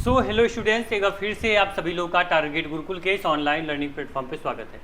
So hello students, एक बार फिर से आप सभी लोग का टारगेट गुरुकुल के इस ऑनलाइन लर्निंग प्लेटफॉर्म पे स्वागत है।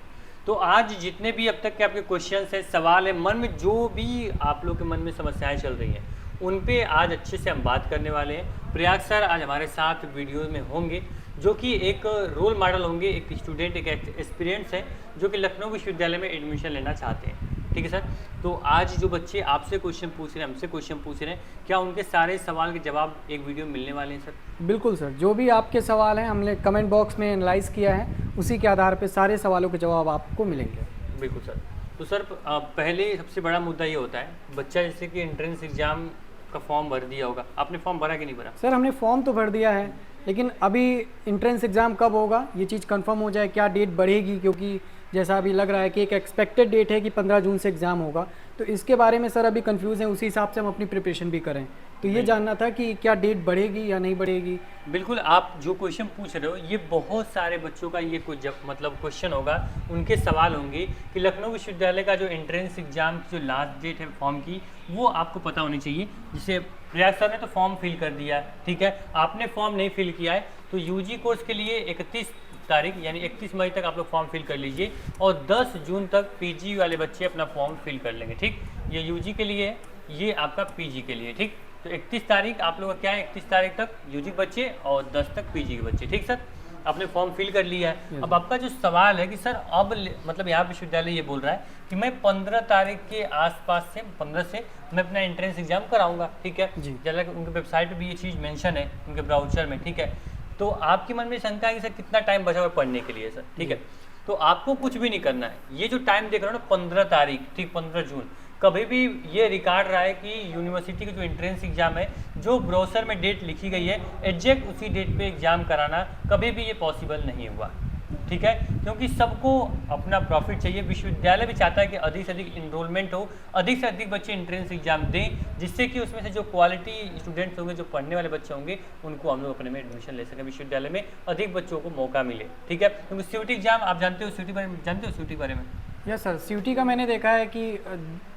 तो आज जितने भी अब तक के आपके क्वेश्चंस हैं, सवाल है, मन में जो भी आप लोग के मन में समस्याएं चल रही हैं, उन पे आज अच्छे से हम बात करने वाले हैं। प्रयाग सर आज हमारे साथ वीडियो में होंगे, जो कि एक रोल मॉडल होंगे, एक स्टूडेंट, एक एक्सपीरियंस है जो कि लखनऊ विश्वविद्यालय में एडमिशन लेना चाहते हैं। ठीक है सर, तो आज जो बच्चे आपसे क्वेश्चन पूछ रहे हैं, हमसे क्वेश्चन पूछ रहे हैं, क्या उनके सारे सवाल के जवाब एक वीडियो में मिलने वाले हैं सर? बिल्कुल सर, जो भी आपके सवाल हैं हमने कमेंट बॉक्स में एनालाइज किया है, उसी के आधार पे सारे सवालों के जवाब आपको मिलेंगे। बिल्कुल सर। तो सर पहले सबसे बड़ा मुद्दा ये होता है, बच्चा जैसे कि एंट्रेंस एग्जाम का फॉर्म भर दिया होगा, आपने फॉर्म भरा कि नहीं भरा? सर हमने फॉर्म तो भर दिया है, लेकिन अभी इंट्रेंस एग्ज़ाम कब होगा ये चीज़ कंफर्म हो जाए, क्या डेट बढ़ेगी, क्योंकि जैसा अभी लग रहा है कि एक एक्सपेक्टेड डेट है कि 15 जून से एग्ज़ाम होगा, तो इसके बारे में सर अभी कंफ्यूज हैं, उसी हिसाब से हम अपनी प्रिपरेशन भी करें। तो ये जानना था कि क्या डेट बढ़ेगी या नहीं बढ़ेगी। बिल्कुल, आप जो क्वेश्चन पूछ रहे हो ये बहुत सारे बच्चों का ये मतलब क्वेश्चन होगा, उनके सवाल होंगे कि लखनऊ विश्वविद्यालय का जो एंट्रेंस एग्जाम की जो लास्ट डेट है फॉर्म की, वो आपको पता होनी चाहिए। जैसे प्रयाग सर ने तो फॉर्म फिल कर दिया, ठीक है, आपने फॉर्म नहीं फिल किया है तो यूजी कोर्स के लिए 31 तारीख यानी 31 मई तक आप लोग फॉर्म फिल कर लीजिए, और 10 जून तक पीजी वाले बच्चे अपना फॉर्म फिल कर लेंगे। ठीक, ये यूजी के लिए है, ये आपका पीजी के लिए। ठीक, तो 31 तारीख आप लोग का क्या है, 31 तारीख तक यूजी के बच्चे और 10 तक पीजी के बच्चे। ठीक सर, आपने फॉर्म फिल कर लिया है। अब आपका जो सवाल है कि सर अब मतलब यहाँ विश्वविद्यालय ये बोल रहा है कि मैं 15 तारीख के आसपास से 15 से मैं अपना एंट्रेंस एग्जाम कराऊंगा। ठीक है, जैसा कि उनके वेबसाइट पर भी ये चीज़ मेंशन है, उनके ब्राउचर में। ठीक है, तो आपके मन में शंका है कि सर कितना टाइम बचा हुआ है पढ़ने के लिए सर? ठीक है, तो आपको कुछ भी नहीं करना है। ये जो टाइम देख रहे हो ना 15 तारीख, ठीक, 15 जून, कभी भी ये रिकॉर्ड रहा है कि यूनिवर्सिटी का जो एंट्रेंस एग्जाम है, जो ब्राउचर में डेट लिखी गई है, एग्जैक्ट उसी डेट पे एग्जाम कराना कभी भी ये पॉसिबल नहीं हुआ। ठीक है, क्योंकि सबको अपना प्रॉफिट चाहिए। विश्वविद्यालय भी चाहता है कि अधिक से अधिक इनरोलमेंट हो, अधिक से अधिक बच्चे एंट्रेंस एग्जाम दें, जिससे कि उसमें से जो क्वालिटी स्टूडेंट्स होंगे, जो पढ़ने वाले बच्चे होंगे, उनको हम लोग अपने में एडमिशन ले सकें, विश्वविद्यालय में अधिक बच्चों को मौका मिले। ठीक है, क्योंकि सीयूटी एग्जाम आप जानते हो, सीयूटी बारे में जानते हो? सीयूटी बारे में यस सर, सीयूटी का मैंने देखा है कि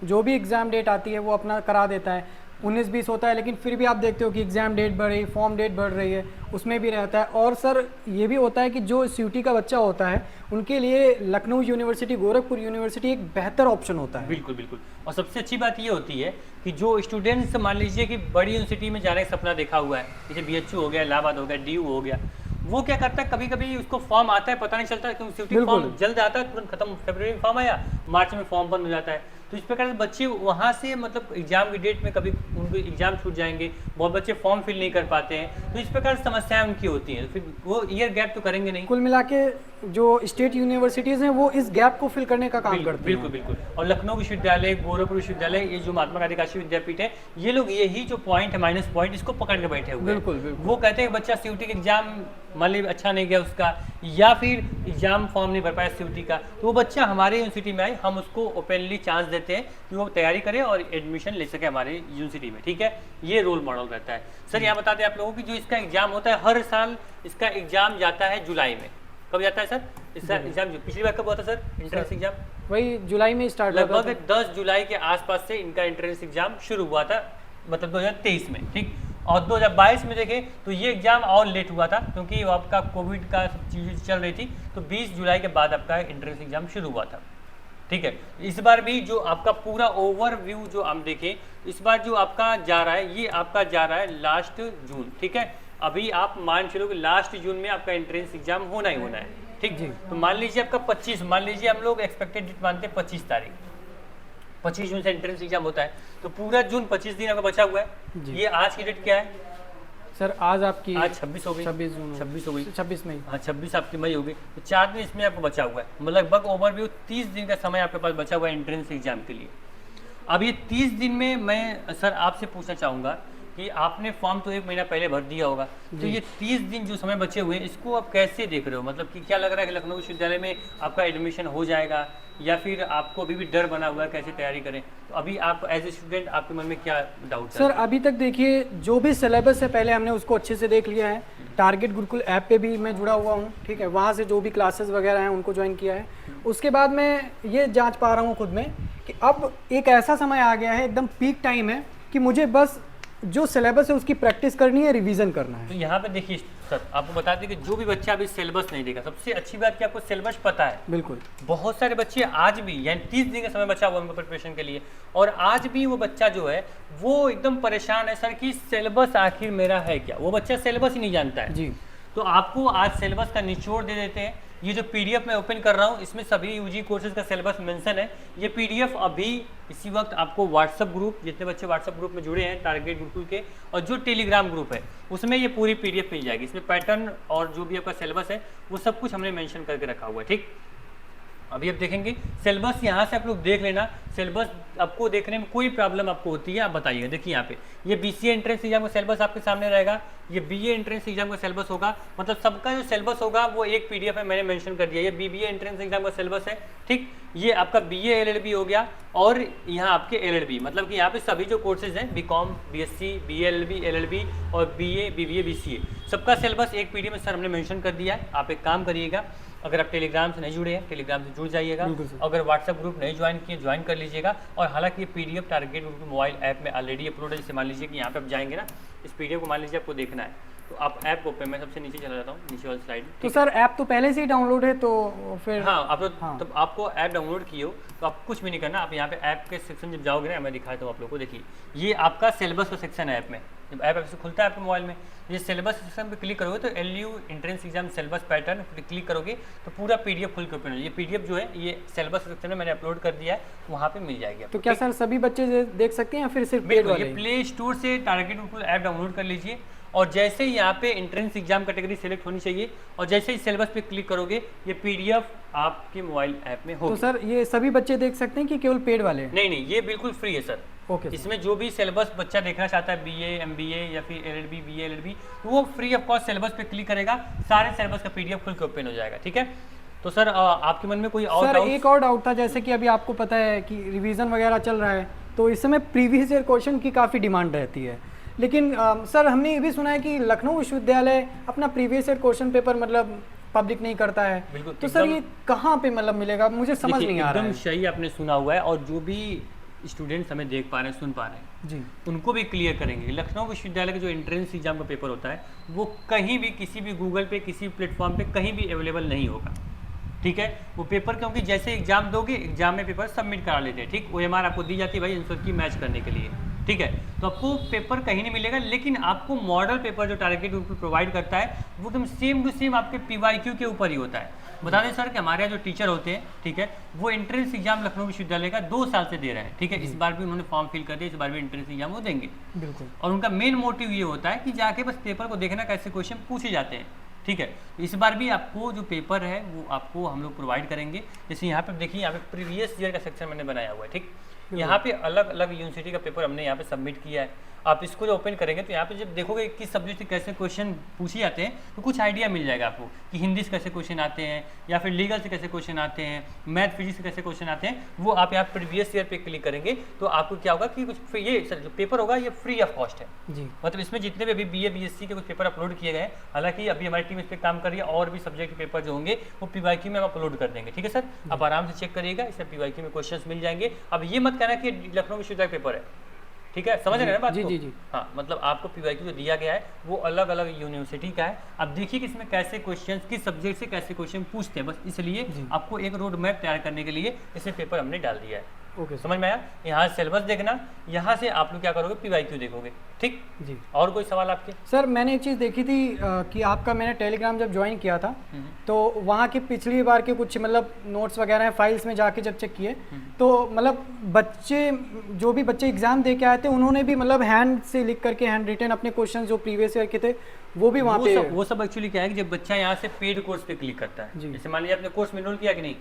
जो भी एग्ज़ाम डेट आती है वो अपना करा देता है, 19-20 होता है, लेकिन फिर भी आप देखते हो कि एग्ज़ाम डेट बढ़ रही है, फॉर्म डेट बढ़ रही है, उसमें भी रहता है। और सर ये भी होता है कि जो सीयूटी का बच्चा होता है उनके लिए लखनऊ यूनिवर्सिटी, गोरखपुर यूनिवर्सिटी एक बेहतर ऑप्शन होता है। बिल्कुल बिल्कुल, और सबसे अच्छी बात ये होती है कि जो स्टूडेंट्स मान लीजिए कि बड़ी यूनिवर्सिटी में जाने का सपना देखा हुआ है, जैसे बीएचयू हो गया, इलाहाबाद हो गया, डीयू हो गया, वो क्या करता है, कभी कभी उसको फॉर्म आता है, पता नहीं चलता, क्योंकि सीयूटी फॉर्म जल्द आता है, तुरंत खत्म, फरवरी में फॉर्म आया, मार्च में फॉर्म बंद हो जाता है। तो इस प्रकार से बच्चे वहाँ से मतलब एग्जाम की डेट में कभी उनको एग्जाम छूट जाएंगे, बहुत बच्चे फॉर्म फिल नहीं कर पाते हैं, तो इस प्रकार से समस्याएं उनकी होती हैं। फिर वो ईयर गैप तो करेंगे नहीं। कुल मिला के जो स्टेट यूनिवर्सिटीज़ हैं वो इस गैप को फिल करने का काम करती हैं। बिल्कुल बिल्कुल, और लखनऊ विश्वविद्यालय, गोरखपुर विश्वविद्यालय, ये जो महात्मा गांधी काशी विद्यापीठ है, ये लोग यही जो पॉइंट है, माइनस पॉइंट, इसको पकड़ के बैठे हुए हैं। बिल्कुल बिल्कुल, वो कहते हैं बच्चा सीयूटी का एग्जाम मान लीजिए अच्छा नहीं गया उसका, या फिर एग्जाम फॉर्म नहीं भर पाया सीयूटी का, तो वो बच्चा हमारे यूनिवर्सिटी में आए, हम उसको ओपनली चांस देते हैं कि वो तैयारी करे और एडमिशन ले सके हमारे यूनिवर्सिटी में। ठीक है, ये रोल मॉडल रहता है। सर यहाँ बताते हैं आप लोगों की, जो इसका एग्जाम होता है, हर साल इसका एग्जाम जाता है जुलाई में। कब जाता है सर इसका एग्जाम? पिछली बार कब हुआ था सर एंट्रेंस एग्जाम? वही जुलाई में स्टार्ट, लगभग 10 जुलाई के आसपास से इनका एंट्रेंस एग्जाम शुरू हुआ था, मतलब 2023 में। ठीक, और 2022 में देखें तो ये एग्जाम और लेट हुआ था, क्योंकि आपका कोविड का सब चीज़ें चल रही थी, तो 20 जुलाई के बाद आपका एंट्रेंस एग्जाम शुरू हुआ था। ठीक है, इस बार भी जो आपका पूरा ओवरव्यू जो हम देखें, इस बार जो आपका जा रहा है, ये आपका जा रहा है लास्ट जून। ठीक है, अभी आप मान चलो कि लास्ट जून में आपका एंट्रेंस एग्जाम होना ही होना है। ठीक जी, तो मान लीजिए आपका 25, मान लीजिए हम लोग एक्सपेक्टेड डेट मानते हैं 25 तारीख, 25 जून से एंट्रेंस एग्जाम होता है, तो पूरा जून 25 दिन आपका बचा हुआ है। ये आज की डेट क्या है सर? आज आपकी आज 26 हो गई, 26 जून, 26 हो गई, 26 मई, हाँ 26 आपकी मई हो गई, तो 4 दिन इसमें आपको बचा हुआ है, मतलब लगभग ओवरव्यू 30 दिन का समय आपके पास बचा हुआ है एंट्रेंस एग्जाम के लिए। अब ये 30 दिन में मैं सर आपसे पूछना चाहूँगा कि आपने फॉर्म तो 1 महीना पहले भर दिया होगा, तो ये 30 दिन जो समय बचे हुए हैं, इसको आप कैसे देख रहे हो? मतलब कि क्या लग रहा है कि लखनऊ विश्वविद्यालय में आपका एडमिशन हो जाएगा, या फिर आपको अभी भी डर बना हुआ है, कैसे तैयारी करें? तो अभी आप एज ए स्टूडेंट आपके मन में क्या डाउट है? सर अभी तक देखिए, जो भी सिलेबस है पहले हमने उसको अच्छे से देख लिया है। टारगेट गुरुकुल ऐप पे भी मैं जुड़ा हुआ हूँ, ठीक है, वहाँ से जो भी क्लासेस वगैरह हैं उनको ज्वाइन किया है। उसके बाद मैं ये जांच पा रहा हूँ खुद में कि अब एक ऐसा समय आ गया है, एकदम पीक टाइम है, कि मुझे बस जो सिलेबस है उसकी प्रैक्टिस करनी है, रिवीजन करना तो है। यहाँ पे देखिए सर, आपको बता दें कि जो भी बच्चा अभी सिलेबस नहीं देगा, सबसे अच्छी बात कि आपको सिलेबस पता है। बिल्कुल। बहुत सारे बच्चे आज भी, यानी 30 दिन का समय बचा हुआ है उनका प्रिपरेशन के लिए, और आज भी वो बच्चा जो है वो एकदम परेशान है सर कि सिलेबस आखिर मेरा है क्या। वो बच्चा सिलेबस ही नहीं जानता है। जी। तो आपको आज सिलेबस का निचोड़ दे देते हैं। ये जो पीडीएफ मैं ओपन कर रहा हूँ, इसमें सभी यूजी कोर्सेज का सिलेबस मेंशन है। ये पीडीएफ अभी इसी वक्त आपको व्हाट्सएप ग्रुप, जितने बच्चे व्हाट्सएप ग्रुप में जुड़े हैं टारगेट गुरुकुल के, और जो टेलीग्राम ग्रुप है उसमें ये पूरी पीडीएफ मिल जाएगी। इसमें पैटर्न और जो भी आपका सिलेबस है वो सब कुछ हमने मेंशन करके रखा हुआ है। ठीक, अभी आप देखेंगे सिलेबस, यहाँ से आप लोग देख लेना। सिलेबस आपको देखने में कोई प्रॉब्लम आपको होती है आप बताइए। देखिए यहाँ पे ये बीसीए एंट्रेंस एग्जाम का सिलेबस आपके सामने रहेगा, ये बीए एंट्रेंस एग्जाम का सिलेबस होगा। मतलब सबका जो सिलेबस होगा वो एक पीडीएफ में मैंने मेंशन कर दिया। ये बीबीए एंट्रेंस एग्जाम का सिलेबस है। ठीक, ये आपका बीए एलएलबी हो गया, और यहाँ आपके एलएलबी, मतलब कि यहाँ पे सभी जो कोर्सेज हैं बीकॉम, बीएससी, बीएलएलबी, एलएलबी और बीए, बीबीए, बीसीए, सबका सिलेबस एक पीडीएफ में सर हमने मेंशन कर दिया है। आप एक काम करिएगा, अगर आप टेलीग्राम से नहीं जुड़े हैं टेलीग्राम से जुड़ जाइएगा, अगर व्हाट्सएप ग्रुप नहीं ज्वाइन किए ज्वाइन कर लीजिएगा। और हालांकि ये PDF target group mobile app में ऑलरेडी अपलोड है। जैसे मान लीजिए कि यहाँ पे आप जाएंगे ना, इस पीडीएफ को मान लीजिए आपको देखना है, तो आप ऐप को पे, मैं सबसे नीचे चला जाता हूँ, नीचे वाली स्लाइड। तो सर ऐप तो पहले से ही डाउनलोड है, तो फिर हाँ, आप तो हाँ। तब आपको ऐप डाउनलोड किए हो तो आप कुछ भी नहीं करना। आप यहाँ पे ऐप के सेक्शन जब जाओगे ना, मैं दिखाता हूँ आप लोगों को। देखिए ये आपका सिलेबस का सेक्शन है ऐप में। जब ऐप ऐसे खुलता है आपके मोबाइल में, ये सिलेबस सेक्शन पे क्लिक करोगे तो LU entrance exam syllabus pattern click करोगे तो पूरा पीडीएफ खुल के ओपन हो। ये पीडीएफ जो है ये सिलेबस सेक्शन में मैंने अपलोड कर दिया है, वहाँ पे मिल जाएगी। तो क्या सर सभी बच्चे देख सकते हैं या फिर सिर्फ पेड वाले? ये प्ले स्टोर से टारगेट गुरुकुल ऐप डाउनलोड कर लीजिए, और जैसे ही यहाँ पे एंट्रेंस एग्जाम कैटेगरी सेलेक्ट होनी चाहिए, और जैसे ही सिलेबस पे क्लिक करोगे ये पीडीएफ आपके मोबाइल ऐप में होगी। तो सर ये सभी बच्चे देख सकते हैं कि केवल पेड वाले? नहीं नहीं, ये बिल्कुल फ्री है सर। ओके। इसमें जो भी सिलेबस बच्चा देखना चाहता है, बीए, एमबीए या फिर एलएलबी, बीए, एलएलबी, वो फ्री ऑफ कॉस्ट सिलेबस पे क्लिक करेगा, सारे सिलेबस का पीडीएफ खुल के ओपन हो जाएगा। ठीक है, तो सर आपके मन में कोई और सर एक और डाउट था, जैसे कि अभी आपको पता है कि रिवीजन वगैरह चल रहा है, तो इस समय प्रीवियस ईयर क्वेश्चन की काफ़ी डिमांड रहती है। लेकिन सर हमने ये भी सुना है कि लखनऊ विश्वविद्यालय अपना प्रीवियस ईयर क्वेश्चन पेपर मतलब पब्लिक नहीं करता है। बिल्कुल, तो सर ये कहाँ पे मतलब मिलेगा, मुझे समझ नहीं आ रहा है। एकदम सही आपने सुना हुआ है, और जो भी स्टूडेंट्स हमें देख पा रहे हैं, सुन पा रहे हैं जी, उनको भी क्लियर करेंगे। लखनऊ विश्वविद्यालय का जो एंट्रेंस एग्जाम का पेपर होता है वो कहीं भी, किसी भी गूगल पे, किसी प्लेटफॉर्म पे कहीं भी अवेलेबल नहीं होगा। ठीक है, वो पेपर क्योंकि जैसे एग्जाम दोगे, एग्जाम में पेपर सबमिट करा लेते हैं। ठीक, ओएमआर आपको दी जाती है भाई आंसर की मैच करने के लिए। ठीक है, तो आपको पेपर कहीं नहीं मिलेगा, लेकिन आपको मॉडल पेपर जो टारगेट ग्रुप प्रोवाइड करता है वो एकदम सेम टू सेम आपके पीवाईक्यू के ऊपर ही होता है। बता दें सर कि हमारे यहाँ जो टीचर होते हैं, ठीक है, वो एंट्रेंस एग्जाम लखनऊ विश्वविद्यालय का 2 साल से दे रहे हैं। ठीक है, इस बार भी उन्होंने फॉर्म फिल कर दिया, इस बार भी एंट्रेंस एग्जाम वो देंगे। बिल्कुल। और उनका मेन मोटिव ये होता है कि जाके बस पेपर को देखना कैसे क्वेश्चन पूछे जाते हैं। ठीक है, इस बार भी आपको जो पेपर है वो आपको हम लोग प्रोवाइड करेंगे। जैसे यहाँ पे देखिए, यहाँ पे प्रीवियस ईयर का सेक्शन मैंने बनाया हुआ है। ठीक, यहाँ पे अलग अलग यूनिवर्सिटी का पेपर हमने यहाँ पे सबमिट किया है। आप इसको जो ओपन करेंगे तो यहाँ पे जब देखोगे किस सब्जेक्ट से कैसे क्वेश्चन पूछे जाते हैं तो कुछ आइडिया मिल जाएगा आपको कि हिंदी से कैसे क्वेश्चन आते हैं, या फिर लीगल से कैसे क्वेश्चन आते हैं, मैथ फिजिक्स से कैसे क्वेश्चन आते हैं। वो आप यहाँ प्रीवियस ईयर पे क्लिक करेंगे तो आपको क्या होगा कि कुछ ये सर जो पेपर होगा ये फ्री ऑफ कॉस्ट है जी। मतलब इसमें जितने भी अभी बीए बीएससी के कुछ पेपर अपलोड किए गए, हालांकि अभी हमारी टीम इस पर काम कर रही है, और भी सब्जेक्ट के पेपर जो होंगे वो पीवाईक्यू में हम अपलोड कर देंगे। ठीक है सर, आप आराम से चेक करिएगा, इसमें पीवाईक्यू में क्वेश्चन मिल जाएंगे। अब ये मत कहना कि लखनऊ विश्वविद्यालय पेपर है। ठीक है, समझ रहे हैं ना बात जी को? जी जी। हाँ, मतलब आपको पीवाईक्यू जो दिया गया है वो अलग अलग यूनिवर्सिटी का है। अब देखिए कि इसमें कैसे क्वेश्चन, किस सब्जेक्ट से कैसे क्वेश्चन पूछते हैं, बस इसलिए आपको एक रोड मैप तैयार करने के लिए इसमें पेपर हमने डाल दिया है। ओके, समझ में आया? यहाँ सिलेबस देखना, यहाँ से आप लोग क्या करोगे, पीवाईक्यू देखोगे। ठीक जी। और कोई सवाल आपके? सर मैंने एक चीज़ देखी थी कि आपका, मैंने टेलीग्राम जब ज्वाइन किया था तो वहाँ के पिछली बार के कुछ मतलब नोट्स वगैरह हैं, फाइल्स में जाके जब चेक किए तो मतलब बच्चे, जो भी बच्चे एग्जाम दे के आए थे उन्होंने भी मतलब हैंड से लिख करके, हैंड रिटन अपने क्वेश्चन जो प्रीवियस ईयर के थे वो भी वहाँ पे। वो सब एक्चुअली क्या है कि जब बच्चा यहाँ से पेड कोर्स पे क्लिक करता है, जैसे मान लीजिए आपने कोर्स में इनरोल किया कि नहीं?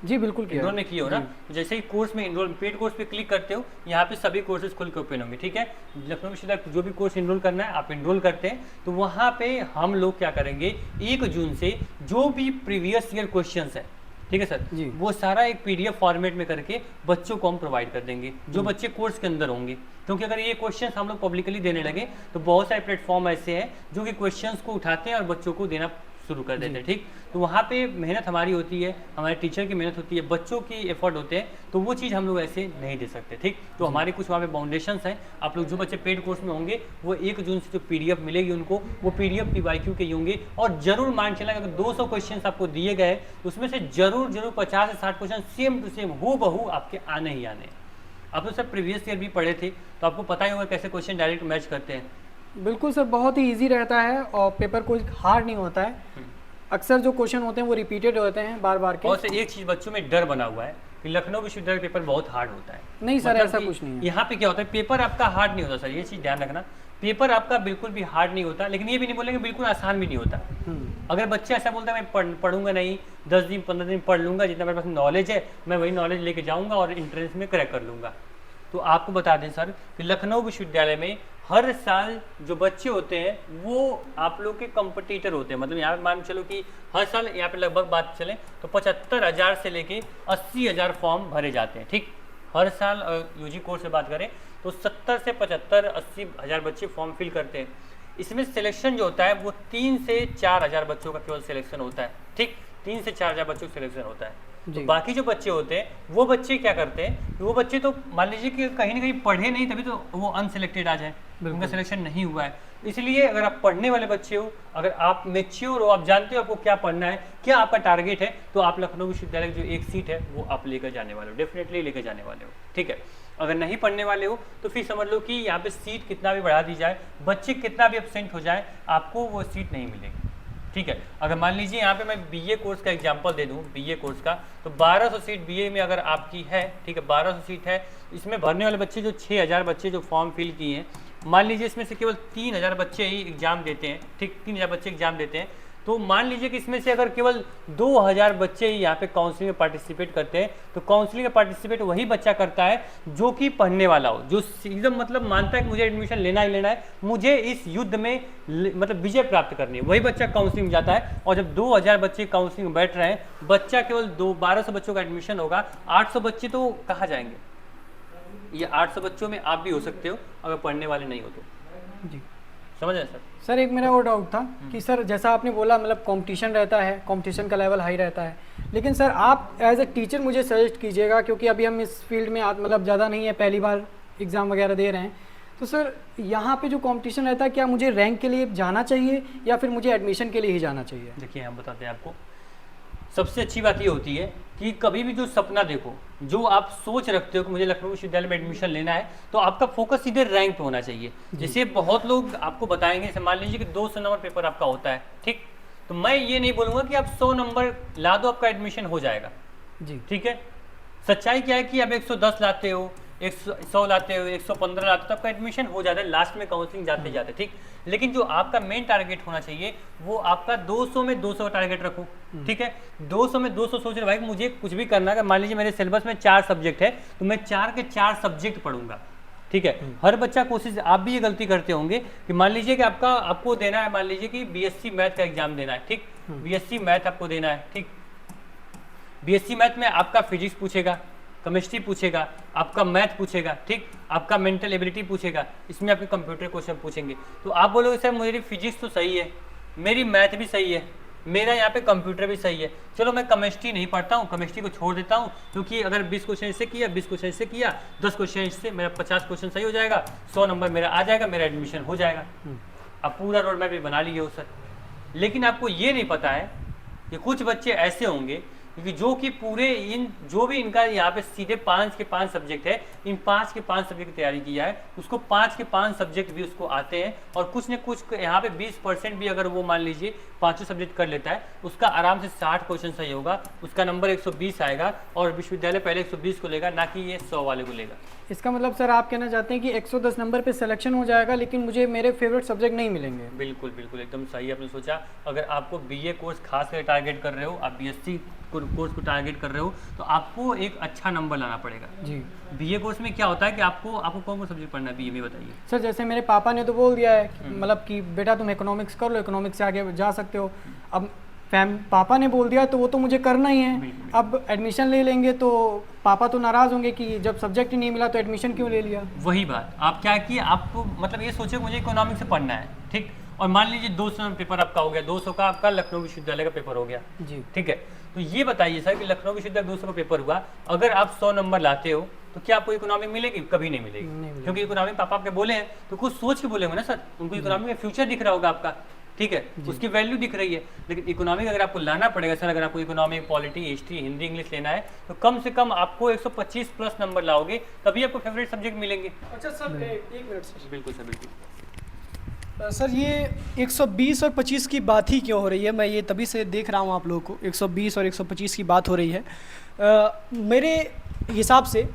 जी बिल्कुल किया। इनरोल में किए हो ना, तो जैसे ही कोर्स में इनरोल, पेड कोर्स पे क्लिक करते हो, यहाँ पे सभी कोर्सेज खुल के ओपन होंगे। ठीक है, लखनऊ विश्वविद्यालय जो भी कोर्स इनरोल करना है आप इनरोल करते हैं तो वहाँ पे हम लोग क्या करेंगे, 1 जून से जो भी प्रीवियस ईयर क्वेश्चन है, ठीक है सर, वो सारा एक पीडीएफ फॉर्मेट में करके बच्चों को हम प्रोवाइड कर देंगे, जो बच्चे कोर्स के अंदर होंगे। क्योंकि अगर ये क्वेश्चंस हम लोग पब्लिकली देने लगे तो बहुत सारे प्लेटफॉर्म ऐसे हैं जो कि क्वेश्चंस को उठाते हैं और बच्चों को देना शुरू कर देते हैं, ठीक। तो वहाँ पे मेहनत हमारी होती है, हमारे टीचर की मेहनत होती है, बच्चों की एफर्ट होते हैं, तो वो चीज़ हम लोग ऐसे नहीं दे सकते, ठीक। तो हमारे कुछ वहाँ पे बाउंडेशंस हैं। आप लोग जो बच्चे पेड कोर्स में होंगे वो 1 जून से जो PDF मिलेगी उनको, वो PDF PYQ के ही होंगे। और जरूर मान चलें अगर 200 क्वेश्चन आपको दिए गए तो उसमें से जरूर 50 से 60 क्वेश्चन सेम टू सेम हूबहू आपके आने ही आने। आप लोग सब प्रीवियस ईयर भी पढ़े थे तो आपको पता ही होगा कैसे क्वेश्चन डायरेक्ट मैच करते हैं। बिल्कुल सर, बहुत ही इजी रहता है और पेपर कोई हार्ड नहीं होता है। अक्सर जो क्वेश्चन होते हैं वो रिपीटेड होते हैं बार बार के। और से एक चीज़ बच्चों में डर बना हुआ है कि लखनऊ विश्वविद्यालय पेपर बहुत हार्ड होता है। नहीं सर, मतलब ऐसा कि कुछ नहीं है। यहाँ पे क्या होता है, पेपर आपका हार्ड नहीं होता सर, ये चीज़ ध्यान रखना। पेपर आपका बिल्कुल भी हार्ड नहीं होता, लेकिन ये भी नहीं बोलेंगे बिल्कुल आसान भी नहीं होता। अगर बच्चा ऐसा बोलता है मैं पढ़ूंगा नहीं, 10 दिन 15 दिन पढ़ लूंगा, जितना मेरे पास नॉलेज है मैं वही नॉलेज लेके जाऊंगा और इंट्रेंस में क्रैक कर लूंगा। तो आपको बता दें सर कि लखनऊ विश्वविद्यालय में हर साल जो बच्चे होते हैं वो आप लोग के कंपटीटर होते हैं। मतलब यहाँ पे मान चलो कि हर साल यहाँ पे लगभग बात चलें तो 75,000 से लेके 80,000 फॉर्म भरे जाते हैं, ठीक। हर साल UG कोर्स से बात करें तो 70 से 75 80,000 बच्चे फॉर्म फिल करते हैं। इसमें सिलेक्शन जो होता है वो 3 से 4,000 बच्चों का केवल सिलेक्शन होता है, ठीक। 3 से 4,000 बच्चों का सिलेक्शन होता है। तो बाकी जो बच्चे होते हैं वो बच्चे क्या करते हैं, वो बच्चे तो मान लीजिए कि कहीं ना कहीं पढ़े नहीं तभी तो वो अनसिलेक्टेड आ जाए, उनका सिलेक्शन नहीं हुआ है। इसलिए अगर आप पढ़ने वाले बच्चे हो, अगर आप मेच्योर हो, आप जानते हो आपको क्या पढ़ना है, क्या आपका टारगेट है, तो आप लखनऊ विश्वविद्यालय की जो एक सीट है वो आप लेकर जाने वाले हो, डेफिनेटली लेकर जाने वाले हो, ठीक है। अगर नहीं पढ़ने वाले हो तो फिर समझ लो कि यहाँ पे सीट कितना भी बढ़ा दी जाए, बच्चे कितना भी एब्सेंट हो जाए, आपको वो सीट नहीं मिलेगी, ठीक है। अगर मान लीजिए यहाँ पे मैं BA कोर्स का एग्जांपल दे दूँ, BA कोर्स का, तो 1200 सीट BA में अगर आपकी है, ठीक है, 1200 सीट है। इसमें भरने वाले बच्चे जो 6,000 बच्चे जो फॉर्म फिल किए हैं, मान लीजिए इसमें से केवल 3,000 बच्चे ही एग्जाम देते हैं, ठीक, 3,000 बच्चे एग्जाम देते हैं। तो मान लीजिए कि इसमें से अगर केवल 2,000 बच्चे ही यहाँ पे काउंसलिंग में पार्टिसिपेट करते हैं, तो काउंसलिंग में पार्टिसिपेट वही बच्चा करता है जो कि पढ़ने वाला हो, जो एकदम मतलब मानता है कि मुझे एडमिशन लेना ही लेना है, मुझे इस युद्ध में मतलब विजय प्राप्त करनी है, वही बच्चा काउंसलिंग में जाता है। और जब 2,000 बच्चे काउंसलिंग में बैठ रहे हैं, बच्चा केवल 1200 बच्चों का एडमिशन होगा, 800 बच्चे तो कहाँ जाएंगे? ये 800 बच्चों में आप भी हो सकते हो अगर पढ़ने वाले नहीं हो तो। जी समझ रहे सर? सर एक मेरा और डाउट था कि सर जैसा आपने बोला मतलब कंपटीशन रहता है, कंपटीशन का लेवल हाई रहता है, लेकिन सर आप एज ए टीचर मुझे सजेस्ट कीजिएगा, क्योंकि अभी हम इस फील्ड में मतलब ज़्यादा नहीं है, पहली बार एग्ज़ाम वगैरह दे रहे हैं, तो सर यहाँ पे जो कंपटीशन रहता है, क्या मुझे रैंक के लिए जाना चाहिए या फिर मुझे एडमिशन के लिए ही जाना चाहिए? देखिए हम बताते हैं आपको, सबसे अच्छी बात ये होती है कि कभी भी जो सपना देखो, जो आप सोच रखते हो कि मुझे लखनऊ विश्वविद्यालय में एडमिशन लेना है, तो आपका फोकस सीधे रैंक पे होना चाहिए। जैसे बहुत लोग आपको बताएंगे, जैसे मान लीजिए कि 200 नंबर पेपर आपका होता है, ठीक, तो मैं ये नहीं बोलूँगा कि आप 100 नंबर ला दो आपका एडमिशन हो जाएगा, जी, ठीक है। सच्चाई क्या है कि आप 110 लाते हो, 100 लाते हो, 115 लाते हो, तो आपका एडमिशन हो जाता है लास्ट में काउंसलिंग जाते जाते, ठीक। लेकिन जो आपका मेन टारगेट होना चाहिए वो आपका 200 में 200 का टारगेट रखो, ठीक है। 200 में 200 सोच रहे भाई मुझे कुछ भी करना है, मान लीजिए मेरे सिलेबस में 4 सब्जेक्ट है तो मैं 4 के 4 सब्जेक्ट पढ़ूंगा, ठीक है। हर बच्चा कोशिश, आप भी ये गलती करते होंगे कि मान लीजिए कि आपको देना है, मान लीजिए कि BSc मैथ का एग्जाम देना है, ठीक, BSc मैथ आपको देना है, ठीक। BSc मैथ में आपका फिजिक्स पूछेगा, केमिस्ट्री पूछेगा, आपका मैथ पूछेगा, ठीक, आपका मेंटल एबिलिटी पूछेगा, इसमें आपके कंप्यूटर क्वेश्चन पूछेंगे। तो आप बोलोगे सर मेरी फिजिक्स तो सही है, मेरी मैथ भी सही है, मेरा यहाँ पे कंप्यूटर भी सही है, चलो मैं केमिस्ट्री नहीं पढ़ता हूँ, केमिस्ट्री को छोड़ देता हूँ, क्योंकि अगर 20 क्वेश्चन इससे किया, 20 क्वेश्चन इससे किया, 10 क्वेश्चन इससे, मेरा 50 क्वेश्चन सही हो जाएगा, 100 नंबर मेरा आ जाएगा, मेरा एडमिशन हो जाएगा। आप पूरा रोड मैप बना लिए हो सर। लेकिन आपको ये नहीं पता है कि कुछ बच्चे ऐसे होंगे क्योंकि जो कि पूरे जो भी इनका यहाँ पे सीधे 5 के 5 सब्जेक्ट है, इन 5 के 5 सब्जेक्ट की तैयारी किया है, उसको 5 के 5 सब्जेक्ट भी उसको आते हैं, और कुछ न कुछ यहाँ पे 20% भी अगर वो मान लीजिए 5 सब्जेक्ट कर लेता है, उसका आराम से 60 क्वेश्चन सही होगा, उसका नंबर 120 आएगा, और विश्वविद्यालय पहले 120 को लेगा, ना कि ये 100 वाले को लेगा। इसका मतलब सर आप कहना चाहते हैं कि 110 नंबर पे सिलेक्शन हो जाएगा, लेकिन मुझे मेरे फेवरेट सब्जेक्ट नहीं मिलेंगे? बिल्कुल बिल्कुल, एकदम सही आपने सोचा। अगर आपको BA कोर्स खास कर टारगेट कर रहे हो, आप BSc कोर्स को टारगेट कर रहे हो, तो आपको एक अच्छा नंबर लाना पड़ेगा जी। BA कोर्स में क्या होता है कि आपको कौन कौन सब्जेक्ट पढ़ना है BA में, बताइए सर जैसे मेरे पापा ने तो बोल दिया है मतलब कि बेटा तुम इकोनॉमिक्स कर लो, इकोनॉमिक्स से आगे जा सकते हो। अब पापा ने बोल दिया तो वो तो मुझे करना ही है। अब एडमिशन ले लेंगे तो पापा तो नाराज़ होंगे कि जब सब्जेक्ट ही नहीं मिला तो एडमिशन क्यों ले लिया। वही बात, आप क्या कि आपको मतलब ये सोचे मुझे इकोनॉमिक्स से पढ़ना है, ठीक, और मान लीजिए 200 पेपर आपका हो गया, 200 का आपका लखनऊ विश्वविद्यालय का पेपर हो गया जी। ठीक है। तो ये बताइए सर कि लखनऊ विश्वविद्यालय 200 का पेपर हुआ, अगर आप 100 नंबर लाते हो तो क्या आपको इकोनॉमी मिलेगी? कभी नहीं मिलेगी, क्योंकि इकोनॉमी पापा आपके बोले हैं तो कुछ सोच के बोले होंगे ना सर, उनको इकोनॉमी में फ्यूचर दिख रहा होगा आपका, ठीक है, उसकी वैल्यू दिख रही है। लेकिन इकोनॉमिक अगर आपको लाना पड़ेगा सर, अगर आपको economic, polity, history, Hindi, English लेना है तो कम से कम आपको 125 प्लस नंबर लाओगे, तभी आपको फेवरेट सब्जेक्ट मिलेंगे। अच्छा सर, एक मिनट सर। बिल्कुल सर, बिल्कुल सर ये 120 और 25 की बात ही क्यों हो रही है? मैं ये तभी से देख रहा हूँ आप लोगों को 120 और 125 की बात हो रही है। मेरे हिसाब से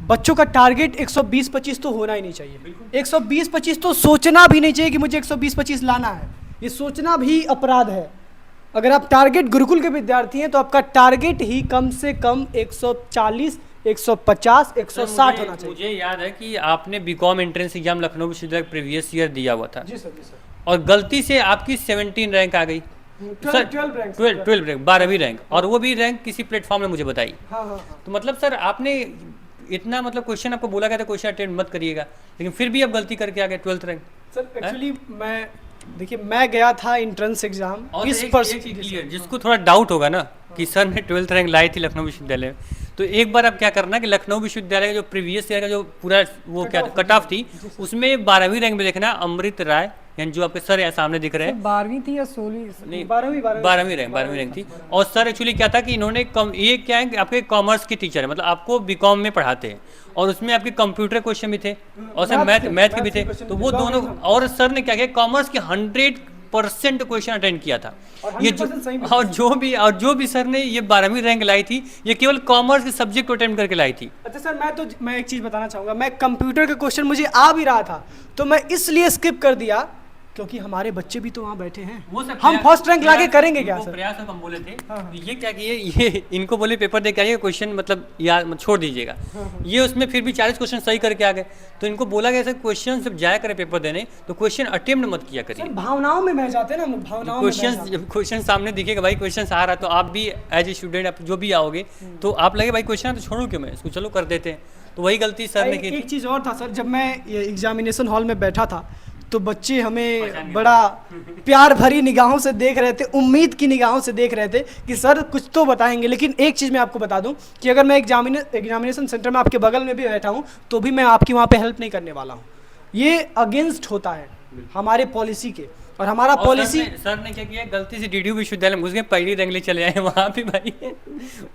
बच्चों का टारगेट 120-25 तो होना ही नहीं चाहिए। 120-25 तो सोचना भी नहीं चाहिए कि मुझे 120-25 लाना है, ये सोचना भी अपराध है। अगर आप टारगेट गुरुकुल के विद्यार्थी हैं तो आपका टारगेट ही कम से कम 140, 150, 160 होना चाहिए। मुझे याद है कि आपने बीकॉम एंट्रेंस एग्जाम लखनऊ विश्वविद्यालय प्रीवियस ईयर दिया हुआ था जी सर, जी सर। और गलती से आपकी 17 रैंक आ गई, 12 रैंक, 12वीं रैंक, और वो भी रैंक किसी प्लेटफॉर्म ने मुझे बताई। हाँ हाँ हाँ। तो मतलब सर आपने इतना मतलब क्वेश्चन आपको बोला गया था क्वेश्चन अटेम्प्ट मत करिएगा, लेकिन फिर भी आप गलती करके आ गए 12th रैंक। सर एक्चुअली मैं गया था एंट्रेंस एग्जाम इस क्लियर, जिसको थोड़ा डाउट होगा ना कि सर ने 12th रैंक लाई थी लखनऊ विश्वविद्यालय में, तो एक बार आप क्या करना कि लखनऊ विश्वविद्यालय का जो प्रीवियस ईयर का जो पूरा वो क्या कट ऑफ थी उसमें 12वीं रैंक में देखना अमृत राय, यानी जो आपके सर यहाँ सामने दिख रहे हैं, 12वीं थी या 16वीं? नहीं 12वीं रैंक थी। और सर एक्चुअली क्या था कि इन्होंने ये क्या है कि आपके कॉमर्स के टीचर है, मतलब आपको बीकॉम में पढ़ाते हैं और उसमें आपके कंप्यूटर क्वेश्चन भी थे और सर मैथ के भी थे, तो वो दोनों, और सर ने क्या किया कॉमर्स के 100% क्वेश्चन अटेंड किया था। ये जो भी सर ने ये 12वीं रैंक लाई थी, ये केवल कॉमर्स के सब्जेक्ट को अटेम्प्ट करके लाई थी। अच्छा सर, मैं एक चीज़ बताना चाहूँगा, मैं कंप्यूटर का क्वेश्चन मुझे आ भी रहा था तो मैं इसलिए स्किप कर दिया क्योंकि हमारे बच्चे भी तो वहाँ बैठे हैं, वो सब हम फर्स्ट रैंक लाके करेंगे क्या सर? प्रयास हम बोले थे हाँ। ये क्या किए, ये इनको बोले पेपर दे के आइए, क्वेश्चन मतलब यार छोड़ दीजिएगा, ये उसमें फिर भी 40 क्वेश्चन सही करके आ गए, तो इनको बोला गया सर क्वेश्चन जब जाया करें पेपर देने तो क्वेश्चन अटेम्प्ट मत किया करिए। भावनाओं में बह जाते हैं ना हम लोग, भावनाओं में बह जाते हैं। क्वेश्चन सामने दिखेगा भाई क्वेश्चन आ रहा है तो आप भी एज ए स्टूडेंट आप जो भी आओगे तो आप लगे भाई क्वेश्चन तो छोड़ू क्यों मैं इसको, चलो कर देते हैं, तो वही गलती सर ने की थी। एक चीज़ और था सर, जब मैं एग्जामिनेशन हॉल में बैठा था तो बच्चे हमें बड़ा प्यार भरी निगाहों से देख रहे थे, उम्मीद की निगाहों से देख रहे थे कि सर कुछ तो बताएंगे। लेकिन एक चीज़ मैं आपको बता दूं कि अगर मैं एग्जामिनेशन सेंटर में आपके बगल में भी बैठा हूं तो भी मैं आपकी वहां पे हेल्प नहीं करने वाला हूं, ये अगेंस्ट होता है हमारे पॉलिसी के, और हमारा पॉलिसी। सर ने क्या किया, गलती से डीडीयू विश्वविद्यालय में घुस गए, पहली रैंक ले चले आए वहाँ पे भाई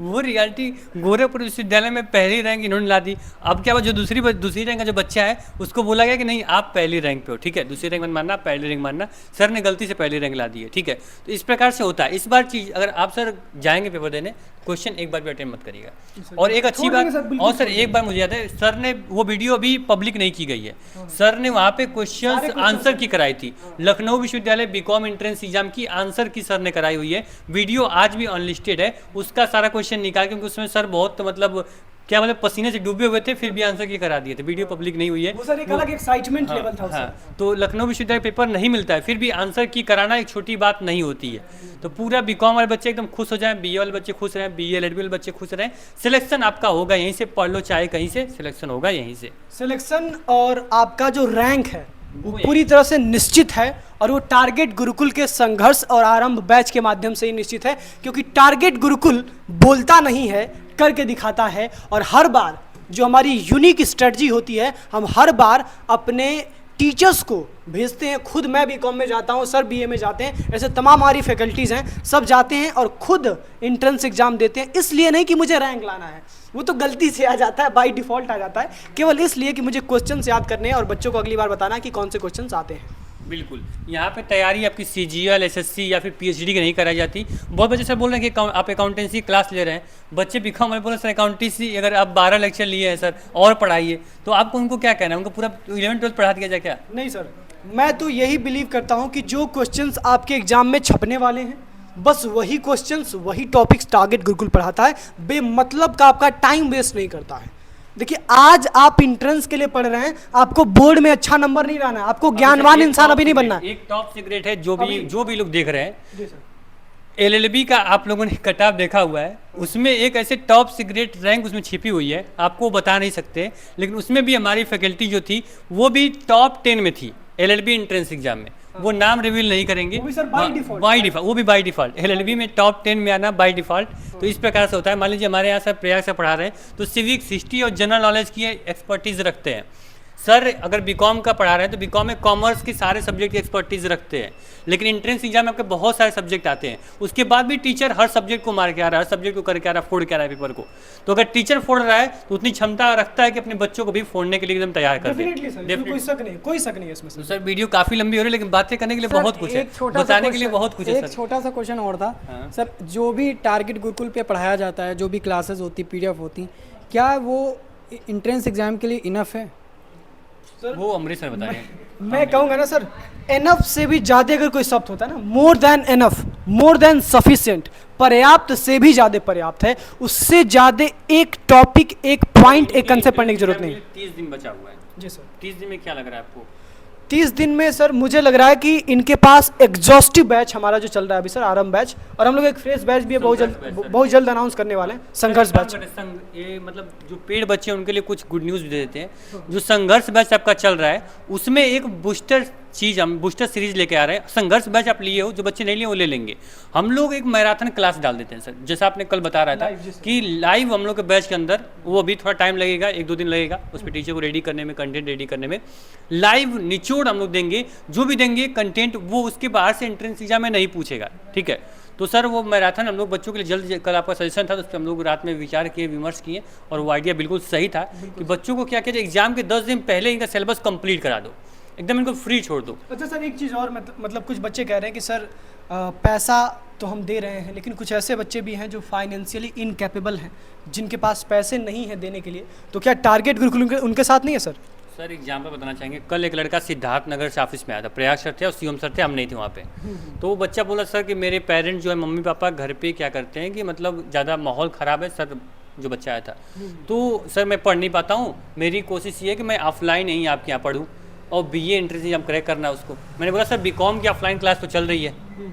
वो रियलिटी गोरखपुर विश्वविद्यालय में पहली रैंक इन्होंने ला दी। अब क्या हुआ, जो दूसरी रैंक का जो बच्चा है उसको बोला गया कि नहीं आप पहली रैंक पे हो, ठीक है, दूसरी रैंक मत मानना, पहली रैंक मानना, सर ने गलती से पहली रैंक ला दी है, ठीक है। तो इस प्रकार से होता है। इस बार चीज़ अगर आप सर जाएंगे पेपर देने, क्वेश्चन एक बार भी अटेम्प्ट मत करिएगा। और एक अच्छी बात, और सर एक बार मुझे याद है सर ने वो वीडियो अभी पब्लिक नहीं की गई है, सर ने वहाँ पे क्वेश्चन आंसर की कराई थी, लखनऊ विश्वविद्यालय बीकॉम एंट्रेंस एग्जाम की आंसर की सर ने कराई हुई है, वीडियो आज भी अनलिस्टेड है, उसका सारा क्वेश्चन निकाल, क्योंकि उसमें सर बहुत मतलब क्या मतलब पसीने से डूबे हुए थे, फिर भी आंसर की करा दिए थे, वीडियो पब्लिक नहीं हुई है। वो सर एक अलग एक्साइटमेंट लेवल था उससे। तो लखनऊ विश्वविद्यालय पेपर नहीं मिलता है, फिर भी आंसर की कराना एक छोटी बात नहीं होती है। तो पूरा बीकॉम वाले बच्चे एकदम खुश हो जाएं, बीए वाले बच्चे खुश रहें, बीए एलएलबी वाले बच्चे खुश रहें, सिलेक्शन आपका होगा यहीं से, पढ़ लो चाहे कहीं से, सिलेक्शन होगा यहीं से। सिलेक्शन और आपका जो रैंक है वो पूरी तरह से निश्चित है, और वो टारगेट गुरुकुल के संघर्ष और आरंभ बैच के माध्यम से ही निश्चित है, क्योंकि टारगेट गुरुकुल बोलता नहीं है, करके दिखाता है। और हर बार जो हमारी यूनिक स्ट्रेटजी होती है, हम हर बार अपने टीचर्स को भेजते हैं, खुद मैं बीकॉम में जाता हूं, सर बीए में जाते हैं, ऐसे तमाम हमारी फैकल्टीज़ हैं, सब जाते हैं और खुद एंट्रेंस एग्जाम देते हैं, इसलिए नहीं कि मुझे रैंक लाना है, वो तो गलती से आ जाता है, बाय डिफ़ॉल्ट आ जाता है, केवल इसलिए कि मुझे क्वेश्चंस याद करने हैं और बच्चों को अगली बार बताना है कि कौन से क्वेश्चंस आते हैं। बिल्कुल, यहाँ पे तैयारी आपकी CGL, SSC या फिर PhD की नहीं कराई जाती। बहुत बच्चे सर बोल रहे हैं कि आप अकाउंटेंसी क्लास ले रहे हैं, बच्चे बीकॉम वाले बोल रहे हैं सर अकाउंटेंसी अगर आप 12 लेक्चर लिए हैं सर और पढ़ाइए, तो आपको उनको क्या कहना है, उनको पूरा 11-12 पढ़ा दिया जाए क्या? नहीं सर, मैं तो यही बिलीव करता हूँ कि जो क्वेश्चंस आपके एग्जाम में छपने वाले हैं, बस वही क्वेश्चंस, वही टॉपिक्स टारगेट गुरुकुल पढ़ाता है, बेमतलब का आपका टाइम वेस्ट नहीं करता है। देखिए, आज आप इंट्रेंस के लिए पढ़ रहे हैं, आपको बोर्ड में अच्छा नंबर नहीं लाना है, आपको ज्ञानवान इंसान अभी नहीं बनना है। एक टॉप सीक्रेट है, जो भी लोग देख रहे हैं, LLB का आप लोगों ने कट ऑफ देखा हुआ है, उसमें एक ऐसे टॉप सीक्रेट रैंक उसमें छिपी हुई है, आपको बता नहीं सकते, लेकिन उसमें भी हमारी फैकल्टी जो थी वो भी टॉप 10 में थी LLB एंट्रेंस एग्जाम में। वो नाम रिवील नहीं करेंगे, वो भी sir by default। By default, वो भी बाई डिफॉल्ट। LLB में टॉप 10 में आना बाई डिफॉल्ट। तो इस प्रकार से होता है। मान लीजिए हमारे यहाँ सर प्रयाग से पढ़ा रहे हैं तो सिविक्स, हिस्ट्री और जनरल नॉलेज की एक्सपर्टीज रखते हैं। सर अगर बीकॉम का पढ़ा रहे हैं तो बीकॉम में कॉमर्स के सारे सब्जेक्ट की एक्सपर्टीज रखते हैं, लेकिन एंट्रेंस एग्जाम में आपके बहुत सारे सब्जेक्ट आते हैं। उसके बाद भी टीचर हर सब्जेक्ट को मार के आ रहा है, हर सब्जेक्ट को करके आ रहा है, फोड़ के आ रहा है पेपर को। तो अगर टीचर फोड़ रहा है तो उतनी क्षमता रखता है कि अपने बच्चों को भी फोड़ने के लिए एकदम तैयार कर दे। डेफिनेटली सर, इसमें कोई शक नहीं, कोई शक नहीं है इसमें तो सर वीडियो काफी लंबी हो रही है, लेकिन बातें करने के लिए बहुत कुछ है, बताने के लिए बहुत कुछ है एक सर। छोटा सा क्वेश्चन और था हाँ। सर, जो भी टारगेट गुरुकुल पे पढ़ाया जाता है, जो भी क्लासेस होती, PDF होती, क्या वो इंट्रेंस एग्जाम के लिए इनफ है? वो अमरीश सर बताएंगे। मैं कहूँगा ना सर, एनफ से भी ज़्यादा अगर कोई शब्द होता है ना, more than enough, more than sufficient, पर्याप्त से भी ज़्यादा पर्याप्त है। उससे ज़्यादा एक टॉपिक, एक पॉइंट, एक कंसेप्ट पढ़ने की जरूरत नहीं। 30 दिन बचा हुआ है जी सर। 30 दिन में क्या लग रहा है आपको? 30 दिन में सर मुझे लग रहा है कि इनके पास एग्जॉस्टिव बैच हमारा जो चल रहा है अभी सर, आरंभ बैच, और हम लोग एक फ्रेश बैच भी है बहुत जल्द अनाउंस करने वाले हैं, संघर्ष बैच। ये मतलब जो पेड बच्चे हैं उनके लिए कुछ गुड न्यूज़ भी दे देते हैं। जो संघर्ष बैच आपका चल रहा है उसमें एक बूस्टर चीज़, हम बूस्टर सीरीज लेके आ रहे हैं। संघर्ष बैच आप लिए हो, जो बच्चे नहीं लिए वो ले लेंगे। हम लोग एक मैराथन क्लास डाल देते हैं सर, जैसा आपने कल बता रहा था कि लाइव हम लोग के बैच के अंदर, वो अभी थोड़ा टाइम लगेगा, 1-2 दिन लगेगा उस पर टीचर को रेडी करने में, कंटेंट रेडी करने में। लाइव निचोड़ हम लोग देंगे, जो भी देंगे कंटेंट वो उसके बाहर से एंट्रेंस एग्जाम में नहीं पूछेगा, ठीक है। तो सर वो मैराथन हम लोग बच्चों के लिए जल्द, कल आपका सजेशन था तो उस पर हम लोग रात में विचार किए, विमर्श किए, और वो आइडिया बिल्कुल सही था कि बच्चों को क्या किया जाए, एग्जाम के 10 दिन पहले इनका सिलेबस कंप्लीट करा दो, एकदम इनको फ्री छोड़ दो। अच्छा सर, एक चीज़ और, मतलब कुछ बच्चे कह रहे हैं कि सर पैसा तो हम दे रहे हैं, लेकिन कुछ ऐसे बच्चे भी हैं जो फाइनेंशियली इनकैपेबल हैं, जिनके पास पैसे नहीं हैं देने के लिए, तो क्या टारगेट गुरुकुल उनके साथ नहीं है सर? सर एग्जाम्पल बताना चाहेंगे, कल एक लड़का सिद्धार्थ नगर से ऑफिस में आया था, प्रयाग सर थे और सीएम सर थे, हम नहीं थे वहाँ पे। तो वो बच्चा बोला सर कि मेरे पेरेंट्स जो है, मम्मी पापा घर पे क्या करते हैं कि मतलब ज़्यादा माहौल ख़राब है सर, जो बच्चा आया था। तो सर मैं पढ़ नहीं पाता हूँ, मेरी कोशिश ये है कि मैं ऑफलाइन ही आपके यहाँ पढ़ूँ और BA एंट्रेंस एग्जाम क्रैक करना है उसको। मैंने बोला सर बीकॉम की ऑफलाइन क्लास तो चल रही है,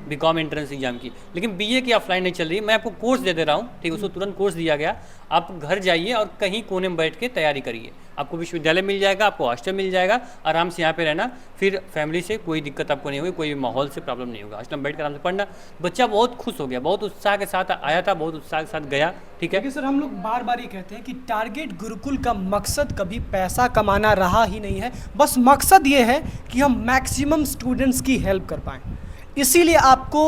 बीकॉम एंट्रेंस एग्जाम की, लेकिन BA की ऑफलाइन नहीं चल रही है। मैं आपको कोर्स दे दे रहा हूँ, ठीक है, उसको तुरंत कोर्स दिया गया, आप घर जाइए और कहीं कोने में बैठ के तैयारी करिए, आपको विश्वविद्यालय मिल जाएगा, आपको हॉस्टल मिल जाएगा, आराम से यहाँ पे रहना, फिर फैमिली से कोई दिक्कत आपको नहीं होगी, कोई माहौल से प्रॉब्लम नहीं होगा, हॉस्टल में बैठ कर आराम से पढ़ना। बच्चा बहुत खुश हो गया, बहुत उत्साह के साथ आया था, बहुत उत्साह के साथ गया, ठीक है। देखिए सर, हम लोग बार बार ये कहते हैं कि टारगेट गुरुकुल का मकसद कभी पैसा कमाना रहा ही नहीं है, बस मकसद ये है कि हम मैक्सिमम स्टूडेंट्स की हेल्प कर पाएँ। इसीलिए आपको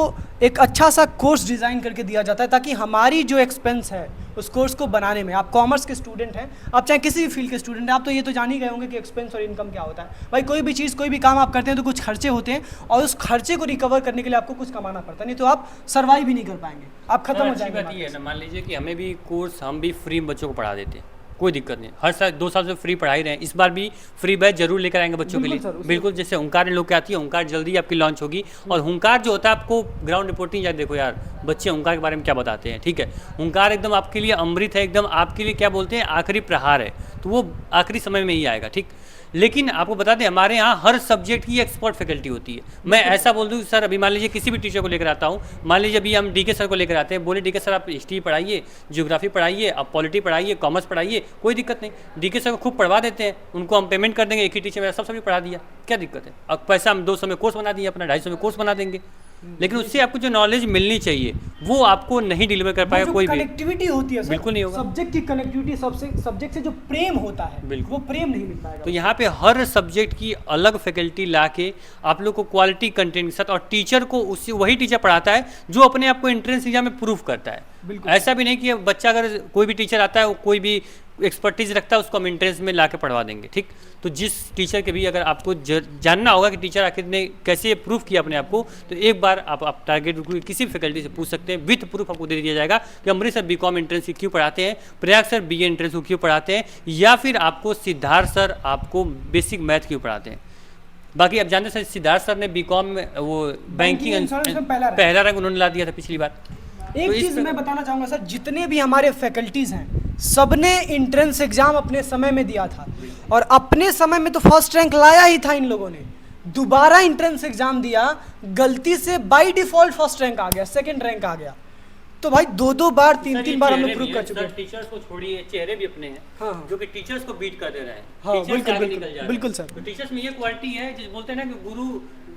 एक अच्छा सा कोर्स डिज़ाइन करके दिया जाता है, ताकि हमारी जो एक्सपेंस है उस कोर्स को बनाने में, आप कॉमर्स के स्टूडेंट हैं, आप चाहे किसी भी फील्ड के स्टूडेंट हैं, आप तो ये तो जान ही गए होंगे कि एक्सपेंस और इनकम क्या होता है। भाई कोई भी चीज़, कोई भी काम आप करते हैं तो कुछ खर्चे होते हैं, और उस खर्चे को रिकवर करने के लिए आपको कुछ कमाना पड़ता है, नहीं तो आप सर्वाइव भी नहीं कर पाएंगे, आप खत्म हो जाएंगे। बात ये है ना, मान लीजिए कि हमें भी कोर्स, हम भी फ्री बच्चों को पढ़ा देते हैं, कोई दिक्कत नहीं, हर साल 2 साल से फ्री पढ़ा ही रहे हैं। इस बार भी फ्री बैच जरूर लेकर आएंगे बच्चों के लिए, बिल्कुल। जैसे हुंकार लोग के आती है, हुंकार जल्दी आपकी लॉन्च होगी, और हुंकार जो होता है आपको ग्राउंड रिपोर्टिंग, यार देखो यार बच्चे हुंकार के बारे में क्या बताते हैं, ठीक है। हुंकार एकदम आपके लिए अमृत है, एकदम आपके लिए क्या बोलते हैं, आखिरी प्रहार है, तो वो आखिरी समय में ही आएगा, ठीक। लेकिन आपको बता दें हमारे यहाँ हर सब्जेक्ट की एक्सपर्ट फैकल्टी होती है। मैं ऐसा बोल दूँ सर, अभी मान लीजिए किसी भी टीचर को लेकर आता हूँ, मान लीजिए अभी हम DK सर को लेकर आते हैं, बोले DK सर आप हिस्ट्री पढ़ाइए, ज्योग्राफी पढ़ाइए, आप पॉलिटी पढ़ाइए, कॉमर्स पढ़ाइए, कोई दिक्कत नहीं, DK सर को खूब पढ़वा देते हैं, उनको हम पेमेंट कर देंगे, एक ही टीचर मेरा सब सभी पढ़ा दिया, क्या दिक्कत है। अब पैसा हम 200 में कोर्स बना दिए, अपना 250 में कोर्स बना देंगे, लेकिन उससे आपको जो नॉलेज मिलनी चाहिए वो आपको नहीं डिलीवर कर पाएगा कोई भी। कनेक्टिविटी होती है सर, बिल्कुल नहीं होगा। सब्जेक्ट की कनेक्टिविटी, सब्जेक्ट से जो प्रेम होता है, बिल्कुल, वो प्रेम नहीं मिल पाएगा। तो यहाँ पे हर सब्जेक्ट की अलग फैकल्टी लाके आप लोग को क्वालिटी कंटेंट के साथ, और टीचर को उससे वही टीचर पढ़ाता है जो अपने आप को एंट्रेंस एग्जाम में प्रूफ करता है। ऐसा भी नहीं कि बच्चा, अगर कोई भी टीचर आता है वो कोई भी एक्सपर्टीज रखता है, उसको हम एंट्रेंस में ला के पढ़वा देंगे, ठीक। तो जिस टीचर के भी, अगर आपको जानना होगा कि टीचर आखिर ने कैसे प्रूफ किया अपने आप को, तो एक बार आप टारगेट किसी फैकल्टी से पूछ सकते हैं, विथ प्रूफ आपको दे दिया जाएगा कि अमरीश सर BCom एंट्रेंस क्यों पढ़ाते हैं, प्रयाग सर BA एंट्रेंस को क्यों पढ़ाते हैं, या फिर आपको सिद्धार्थ सर आपको बेसिक मैथ क्यों पढ़ाते हैं। बाकी आप जानते हैं सिद्धार्थ सर ने BCom में वो बैंकिंग पहला रैंक उन्होंने ला दिया था पिछली बार। एक चीज मैं बताना चाहूंगा सर, जितने भी हमारे फैकल्टीज हैं सबने एंट्रेंस एग्जाम अपने समय में दिया था, और अपने समय में तो फर्स्ट रैंक लाया ही था इन लोगों ने। दोबारा एंट्रेंस एग्जाम दिया, गलती से बाय डिफॉल्ट फर्स्ट रैंक आ गया, सेकंड रैंक आ गया। तो भाई 2-2 बार 3-3 बार हम लोग प्रूव कर चुके सर हैं। टीचर्स को छोड़िए, चेहरे भी अपने हैं हाँ। जो कि टीचर्स को बीट कर दे रहे हैं। हाँ, टीचर्स बिल्कुल, आगे बिल्कुल, निकल जा रहे हैं। बिल्कुल सर। तो टीचर्स में ये क्वालिटी है जिस बोलते हैं ना कि गुरु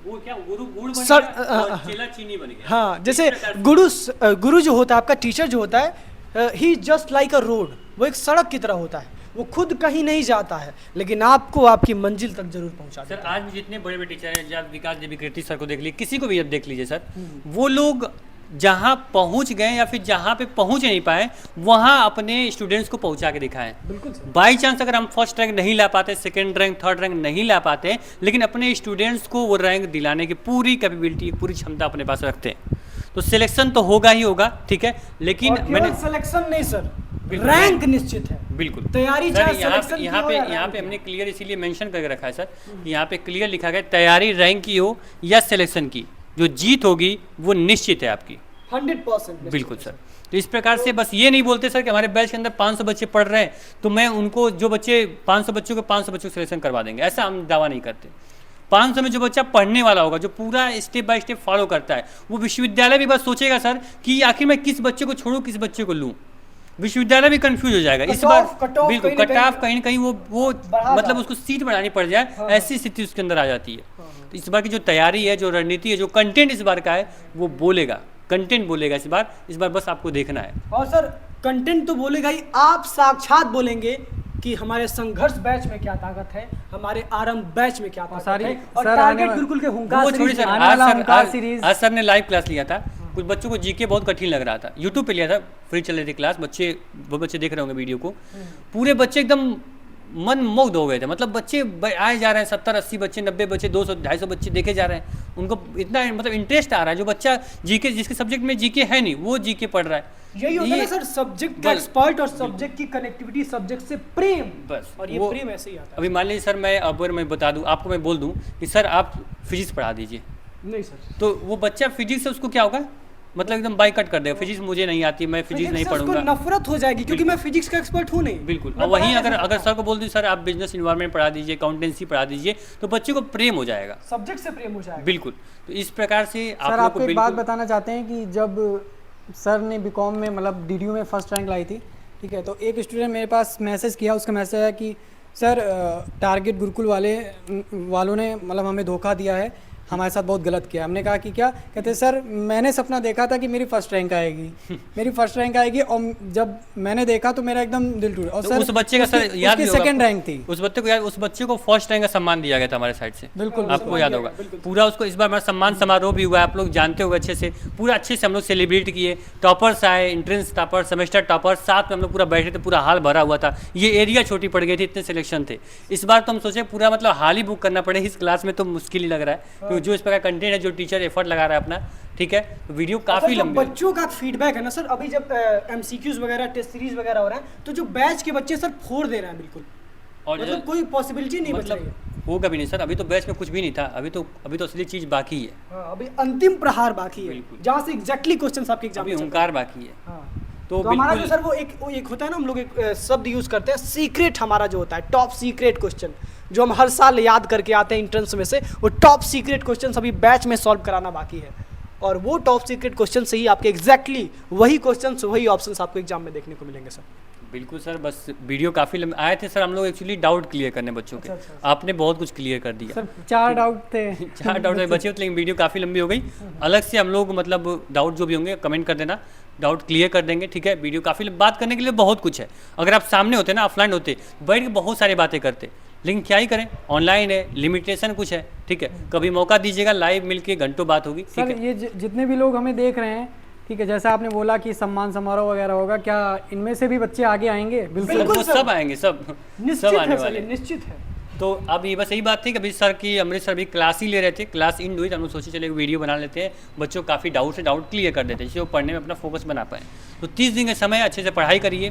गुड़ बन सर, गया और चेला चीनी बन गया। हाँ, जैसे इस प्रकार से- गुरु जो होता है, आपका टीचर जो होता है, ही जस्ट लाइक अ रोड, वो एक सड़क की तरह होता है। वो खुद कहीं नहीं जाता है, लेकिन आपको आपकी मंजिल तक जरूर पहुंचा सर देता है। आज भी जितने बड़े बड़े टीचर हैं, जब विकास देवी कृति सर को देख लीजिए, किसी को भी अब देख लीजिए सर, वो लोग जहाँ पहुँच गए या फिर जहाँ पे पहुँच नहीं पाए वहाँ अपने स्टूडेंट्स को पहुँचा के दिखाएं। बिल्कुल सर। बाई चांस अगर हम फर्स्ट रैंक नहीं ला पाते, सेकंड रैंक, थर्ड रैंक नहीं ला पाते, लेकिन अपने स्टूडेंट्स को वो रैंक दिलाने की पूरी कैपेबिलिटी, पूरी क्षमता अपने पास रखते हैं, तो सिलेक्शन तो होगा ही होगा, ठीक है। लेकिन और केवल सिलेक्शन नहीं सर, रैंक निश्चित है। बिल्कुल तैयारी सर, चाहे यहाँ सिलेक्शन यहाँ की पे हो या यहाँ रैंक पे की हमने क्लियर इसीलिए मेंशन करके रखा है सर, कि यहाँ पे क्लियर लिखा गया तैयारी रैंक की हो या सिलेक्शन की, जो जीत होगी वो निश्चित है आपकी। 100% बिल्कुल सर। तो इस प्रकार से बस ये नहीं बोलते सर कि हमारे बैच के अंदर 500 बच्चे पढ़ रहे हैं तो मैं उनको जो बच्चे 500 बच्चों को 500 बच्चों को सिलेक्शन करवा देंगे, ऐसा हम दावा नहीं करते। 500 में जो बच्चा पढ़ने वाला होगा, जो पूरा स्टेप बाय स्टेप फॉलो करता है, वो विश्वविद्यालय भी बस सोचेगा सर कि आखिर मैं किस बच्चे को छोड़ूं, किस बच्चे को लूं। विश्वविद्यालय भी कंफ्यूज हो जाएगा इस बार। बिल्कुल कट ऑफ कहीं ना कहीं वो मतलब उसको सीट बढ़ानी पड़ जाए, ऐसी स्थिति उसके अंदर आ जाती है। तो इस बार की जो तैयारी है, जो रणनीति है, जो कंटेंट इस बार का है, वो बोलेगा, कंटेंट बोलेगा इस बार बस आपको देखना है। और सर कंटेंट तो बोलेगा ही, आप साक्षात बोलेंगे कि हमारे संघर्ष बैच में क्या ताकत है, हमारे आरंभ बैच में क्या ताकत है, और सर, टारगेट आने- गुरुकुल के हुंकार वो सीरीज छोड़ी में- सर, आने वाला हुंकार आज सीरीज- सर ने लाइव क्लास लिया था, कुछ बच्चों को जीके बहुत कठिन लग रहा था, यूट्यूब पे लिया था, फ्री चल रही थी क्लास, वो बच्चे देख रहे होंगे वीडियो को, पूरे बच्चे एकदम मन मुग्ध हो गए थे। मतलब बच्चे आए जा रहे हैं, 70-80 बच्चे, 90 बच्चे, 200-250 बच्चे देखे जा रहे हैं, उनको इतना मतलब इंटरेस्ट आ रहा है। जो बच्चा जीके, जिसके सब्जेक्ट में जीके है नहीं, वो जीके पढ़ रहा है। यही होता है ना सर, सब्जेक्ट का बस- एक्सपर्ट और सब्जेक्ट की कनेक्टिविटी, सब्जेक्ट से प्रेम, बस और ये वो- प्रेम ऐसे ही आता है। अभी मान लीजिए सर, मैं बता दूं आपको, मैं बोल दूं कि सर आप फिजिक्स पढ़ा दीजिए, नहीं सर, तो वो बच्चा फिजिक्स से उसको क्या होगा, मतलब एकदम बाइकआउट कर देगा, फिजिक्स मुझे नहीं आती, मैं फिजिक्स नहीं से उसको पढ़ूंगा। नफरत हो जाएगी क्योंकि मैं फिजिक्स का एक्सपर्ट हूँ नहीं। बिल्कुल। मैं और वहीं पढ़ा अगर नहीं अगर सकता। सर को बोल दूं सर आप बिजनेस इन्वायरमेंट पढ़ा दीजिए, अकाउंटेंसी पढ़ा दीजिए, तो बच्चे को प्रेम हो जाएगा। सब्जेक्ट से प्रेम हो जाएगा। बिल्कुल। तो इस प्रकार से आप सर लोग आपको को एक बात बिल्कुल बताना चाहते हैं कि जब सर ने बीकॉम में मतलब डीडीयू में फर्स्ट रैंक लाई थी, ठीक है, तो एक स्टूडेंट मेरे पास मैसेज किया, उसका मैसेज है कि सर टारगेट गुरुकुल वालों ने मतलब हमें धोखा दिया है, हमारे साथ बहुत गलत किया। हमने कहा कि क्या, कहते सर मैंने सपना देखा था कि मेरी फर्स्ट रैंक आएगी, मेरी फर्स्ट रैंक आएगी, और जब मैंने देखा तो मेरा एकदम दिल टूटा। और तो सर उस बच्चे का सर याद भी होगा सेकंड आपको? रैंक थी। उस बच्चे को याद, उस बच्चे को फर्स्ट रैंक का सम्मान दिया गया था हमारे साइड से, बिल्कुल, आपको याद होगा। पूरा उसको इस बार हमारा सम्मान समारोह भी हुआ, आप लोग जानते होंगे अच्छे से, पूरा अच्छे से हम लोग सेलिब्रेट किए। टॉपर्स आए, एंट्रेंस टॉपर, सेमेस्टर टॉपर, साथ में हम लोग पूरा बैठे थे, पूरा हाल भरा हुआ था। ये एरिया छोटी पड़ गई थी, इतने सिलेक्शन थे। इस बार तो हम सोचे पूरा मतलब हाल ही बुक करना पड़े, इस क्लास में तो मुश्किल ही लग रहा है, क्योंकि जो इस प्रकार कंटेंट है, जो टीचर एफर्ट लगा रहा है अपना, ठीक है, तो वीडियो काफ़ी जो लंबी है। बच्चों का फीडबैक है ना सर, अभी जब एमसीक्यूज वगैरह, टेस्ट सीरीज वगैरह हो रहा है, तो जो बैच के बच्चे सर फोड़ दे रहे हैं बिल्कुल, और मतलब कोई पॉसिबिलिटी नहीं बच रही है। मतलब होगा भी नहीं सर, अभी तो बैच में कुछ भी नहीं था, अभी तो असली चीज़ बाकी है, हाँ, अभी अंतिम प्रहार बाकी है, बिल्कुल। जहाँ से एग्जैक्टली क्वेश्चन आपके एग्जाम अभी में चल हुंकार बाकी है। रहे हैं। हाँ। तो तो हमारा जो बिल्कुल सर वो एक होता है ना, हम लोग एक शब्द यूज करते हैं सीक्रेट, हमारा जो होता है टॉप सीक्रेट क्वेश्चन, जो हम हर साल याद करके आते हैं इंट्रेंस में से, वो टॉप सीक्रेट क्वेश्चन अभी बैच में सॉल्व कराना बाकी है। और वो टॉप सीक्रेट क्वेश्चन से ही आपके एग्जैक्टली वही क्वेश्चन, वही ऑप्शंस आपको एग्जाम में देखने को मिलेंगे सर। बिल्कुल सर, बस वीडियो काफ़ी लंबे आए थे सर, हम लोग एक्चुअली डाउट क्लियर करने बच्चों के। अच्छा। आपने बहुत कुछ क्लियर कर दिया। सर 4 डाउट थे। 4 डाउट बचे थे, लेकिन वीडियो काफ़ी लंबी हो गई। अलग से हम लोग मतलब डाउट जो भी होंगे कमेंट कर देना, डाउट क्लियर कर देंगे, ठीक है। वीडियो काफ़ी बात करने के लिए बहुत कुछ है, अगर आप सामने होते ना, ऑफलाइन होते, बैठ के बहुत सारी बातें करते, लेकिन क्या ही करें, ऑनलाइन है, लिमिटेशन कुछ है, ठीक है। कभी मौका दीजिएगा, लाइव मिलके घंटों बात होगी, ठीक सर है। ये जितने भी लोग हमें देख रहे हैं, ठीक है, जैसा आपने बोला कि सम्मान समारोह वगैरह होगा, क्या इनमें से भी बच्चे आगे आएंगे? बिल्कुल वो सर। सब आएंगे, सब निश्चित सब आने है सर, वाले ये हैं। निश्चित है। तो अब ये बस यही बात थी कि अभी सर की, अमृत सर भी क्लास ही ले रहे थे, क्लास इन हुई तो हम लोग सोचे चले वीडियो बना लेते हैं, बच्चों को काफ़ी डाउट क्लियर कर देते हैं, जिससे वो पढ़ने में अपना फोकस बना पाए। तो 30 दिन का समय, अच्छे से पढ़ाई करिए,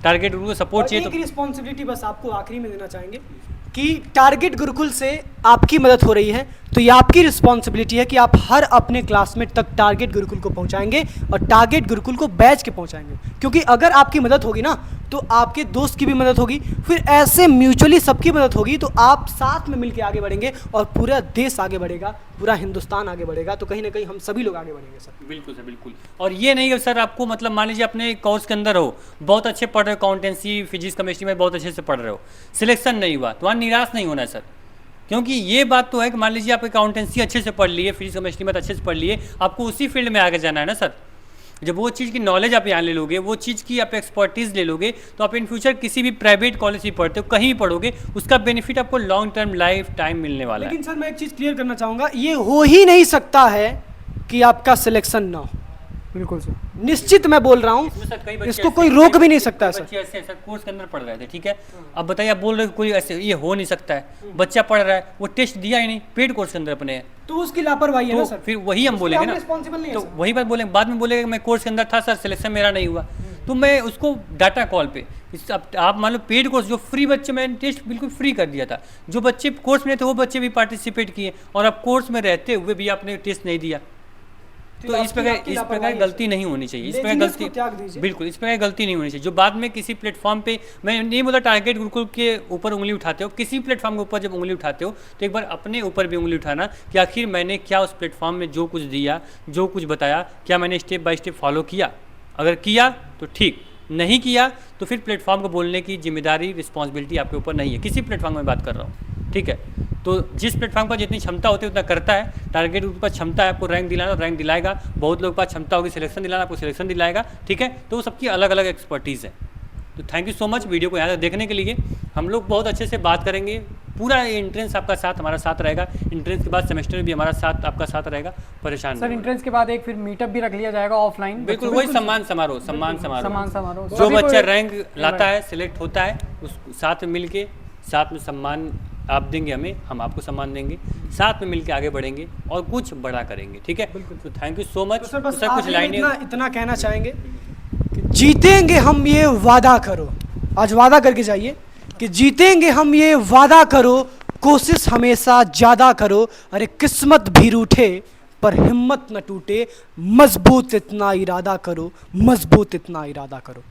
टारगेट ग्रुप को सपोर्ट और चाहिए एक तो रिस्पॉन्सिबिलिटी बस आपको आखिरी में देना चाहेंगे कि टारगेट गुरुकुल से आपकी मदद हो रही है, तो ये आपकी रिस्पॉन्सिबिलिटी है कि आप हर अपने क्लासमेट तक टारगेट गुरुकुल को पहुंचाएंगे और टारगेट गुरुकुल को बैच के पहुंचाएंगे। क्योंकि अगर आपकी मदद होगी ना, तो आपके दोस्त की भी मदद होगी, फिर ऐसे म्यूचुअली सबकी मदद होगी, तो आप साथ में मिलकर आगे बढ़ेंगे और पूरा देश आगे बढ़ेगा, पूरा हिंदुस्तान आगे बढ़ेगा। तो कहीं ना कहीं हम सभी लोग आगे बढ़ेंगे सर। बिल्कुल सर, बिल्कुल। और ये नहीं है सर आपको मतलब मान लीजिए अपने कोर्स के अंदर हो, बहुत अच्छे पढ़ रहे हो, अकाउंटेंसी फिजिक्स केमिस्ट्री में बहुत अच्छे से पढ़ रहे हो, सिलेक्शन नहीं हुआ तो वहाँ निराश नहीं होना है सर। क्योंकि ये बात तो है कि मान लीजिए आप अकाउंटेंसी अच्छे से पढ़ लिए, फिजिक्स केमिस्ट्री में अच्छे से पढ़ लिए, आपको उसी फील्ड में आगे जाना है ना सर। जब वो चीज़ की नॉलेज आप यहाँ ले लोगे, वो चीज़ की आप एक्सपर्टीज़ ले लोगे, तो आप इन फ्यूचर किसी भी प्राइवेट कॉलेज भी पढ़ते हो, कहीं भी पढ़ोगे, उसका बेनिफिट आपको लॉन्ग टर्म लाइफ टाइम मिलने वाला है। लेकिन सर मैं एक चीज़ क्लियर करना चाहूँगा, ये हो ही नहीं सकता है कि आपका सिलेक्शन ना हो। बिल्कुल सर। निश्चित मैं बोल रहा इसमें सर कई हूँ, बच्चे इसको ऐसे कोई हैं, रोक भी नहीं कई सकता है सर। बच्चे ऐसे हैं सर, कोर्स के अंदर पढ़ रहे थे, ठीक है, अब बताइए आप बोल रहे हो कोई ऐसे ये हो नहीं सकता है, बच्चा पढ़ रहा है, वो टेस्ट दिया ही नहीं, पेड कोर्स के अंदर अपने है, तो उसकी लापरवाही है ना तो सर। फिर वही हम बोलेंगे ना, रिस्पॉन्सिबल नहीं है तो सर। वही बात बोलेंगे, बाद में बोलेगा मैं कोर्स के अंदर था सर, सिलेक्शन मेरा नहीं हुआ, तो मैं उसको डाटा कॉल पे आप मान लो पेड कोर्स जो फ्री बच्चे, मैंने टेस्ट बिल्कुल फ्री कर दिया था, जो बच्चे कोर्स में थे वो बच्चे भी पार्टिसिपेट किए, और अब कोर्स में रहते हुए भी आपने टेस्ट नहीं दिया, तो इस प्रकार गलती नहीं होनी चाहिए, इस प्रकार गलती बिल्कुल इस प्रकार गलती नहीं होनी चाहिए। जो बाद में किसी प्लेटफॉर्म पे, मैं नहीं बोला टारगेट गुरुकुल के ऊपर उंगली उठाते हो, किसी प्लेटफॉर्म के ऊपर जब उंगली उठाते हो तो एक बार अपने ऊपर भी उंगली उठाना कि आखिर मैंने क्या उस प्लेटफॉर्म में जो कुछ दिया, जो कुछ बताया, क्या मैंने स्टेप बाय स्टेप फॉलो किया। अगर किया तो ठीक, नहीं किया तो फिर प्लेटफॉर्म को बोलने की जिम्मेदारी रिस्पॉन्सिबिलिटी आपके ऊपर नहीं है, किसी प्लेटफॉर्म में बात कर रहा हूँ, ठीक है। तो जिस प्लेटफॉर्म पर जितनी क्षमता होती है उतना करता है, टारगेट ग्रुप पर क्षमता है आपको रैंक दिलाना, रैंक दिलाएगा, बहुत लोगों के पास क्षमता होगी सिलेक्शन दिलाना, आपको सिलेक्शन दिलाएगा, ठीक है। तो वो सबकी अलग अलग एक्सपर्टीज़ है। तो thank you so much video को यहाँ तक देखने के लिए। हम लोग बहुत अच्छे से बात करेंगे, पूरा एंट्रेंस आपका साथ हमारा साथ रहेगा, एंट्रेंस के बाद सेमेस्टर में भी हमारा साथ आपका साथ रहेगा, परेशान सर एंट्रेंस के बाद एक फिर मीटअप भी रख लिया जाएगा ऑफलाइन। बिल्कुल वही सम्मान समारोह समारोह जो बच्चा रैंक लाता है, सिलेक्ट होता है, उस साथ में मिल के साथ में सम्मान आप देंगे हमें, हम आपको सम्मान देंगे, साथ में मिलकर आगे बढ़ेंगे और कुछ बड़ा करेंगे, ठीक है। तो thank you so much. Sir बस सर कुछ लाइनें इतना कहना चाहेंगे कि जीतेंगे हम ये वादा करो, आज वादा करके जाइए कि जीतेंगे हम ये वादा करो, कोशिश हमेशा ज़्यादा करो, अरे किस्मत भी रूठे पर हिम्मत न टूटे, मजबूत इतना इरादा करो, मजबूत इतना इरादा करो।